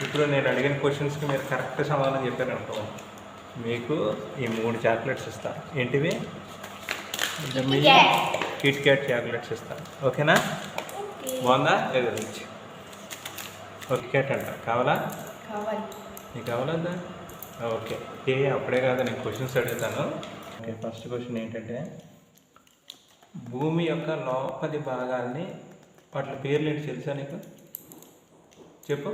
ఇప్పుడు నేను అడిగిన క్వశ్చన్స్కి మీరు కరెక్ట్ సమాధానం చెప్పారనుకో మీకు ఈ 3 చాక్లెట్స్ ఇస్తాను. ఏంటివి? కిట్ క్యాట్ చాక్లెట్స్ ఇస్తాను. ఓకేనా? బాగుందా? లేదు నుంచి కిట్ క్యాట్ అంట. కావాలా? నీకు కావాలద్దా? ఓకే. అప్పుడే కాదు, నేను క్వశ్చన్స్ అడుగుతాను. ఓకే, ఫస్ట్ క్వశ్చన్ ఏంటంటే భూమి యొక్క లోపలి భాగాల్ని వాటి పేర్లు ఏంటి తెలుసా నీకు? చెప్పు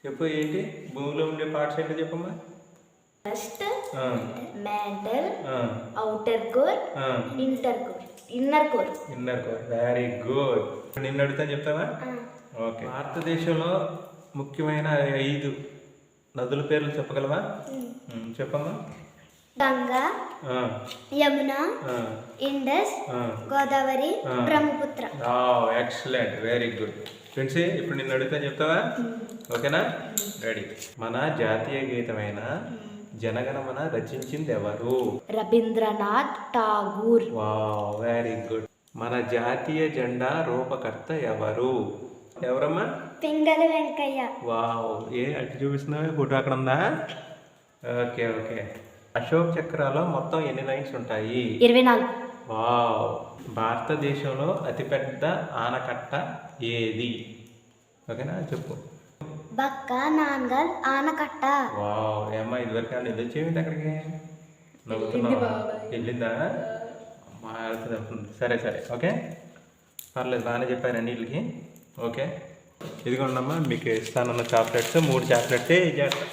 చెప్పు. ఏంటి భూమిలో ఉండే పార్ట్స్ ఏంటో చెప్పమ్మా. First mantle, outer core, inner core. Very good. నిన్ను అడుగుతాను, చెప్తావా? ఓకే. భారతదేశంలో ముఖ్యమైన 5 నదుల పేర్లు చెప్పగలవా? చెప్పమ్మా. Ganga, Yamuna, Indus, Godavari, Brahmaputra. Excellent, very good. Friends, ఇప్పుడు నిన్ను అడుగుతా, చెప్తావా? ఓకేనా? రెడీ. మన జాతీయ గీతమైన జనగణమన రచించింది ఎవరు? Rabindranath Tagore. Wow, very good. మన జాతీయ జెండా రూపకర్త ఎవరు? ఎవరమ్మా? పింగళి వెంకయ్య. వావ్, అటు చూపిస్తున్నావే ఫోటో అక్కడ ఉందా? Okay okay. అశోక్ చక్రాలో మొత్తం ఎన్ని లైన్స్ ఉంటాయి? 24. వావ్. భారతదేశంలో అతిపెద్ద ఆనకట్ట ఏది? ఓకేనా, చెప్పు. బక్క నాన్గల్ ఆనకట్ట. వావ్. ఏమ్మా, ఇదివరకు వెళ్ళి వచ్చేమిటి అక్కడికి? నవ్వుతున్నావా? వెళ్ళిందా? సరే సరే, ఓకే, పర్లేదు, బాగానే చెప్పాను అన్నిటికి. ఓకే, ఇదిగోండమ్మా మీకు ఇస్తానన్న చాక్లెట్స్ 3 చాక్లెట్స్ చేస్తా.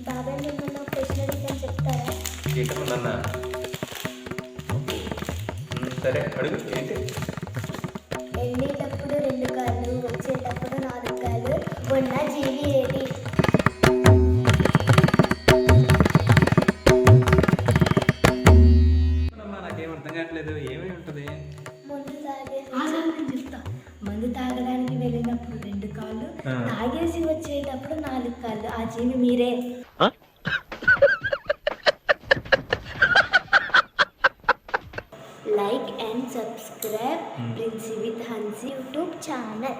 బాబాయ్ మిమ్మల్ని ప్రశ్న చెప్తారా? ఏంటన్నా? సరే అడుగు. ఏంటి? వెళ్ళేటప్పుడు 2 కాళ్ళు, వచ్చేటప్పుడు 4 కాళ్ళు ఉన్న జీవి ఏది? నాకేం అర్థం కావట్లేదు. ఏమై ఉంటుంది? మందు తాగడానికి వెళ్ళినప్పుడు 2 కాళ్ళు, తాగేసి వచ్చేటప్పుడు 4 కాళ్ళు. ఆ జీవి మీరే. Like and subscribe Princy with Hansi YouTube channel.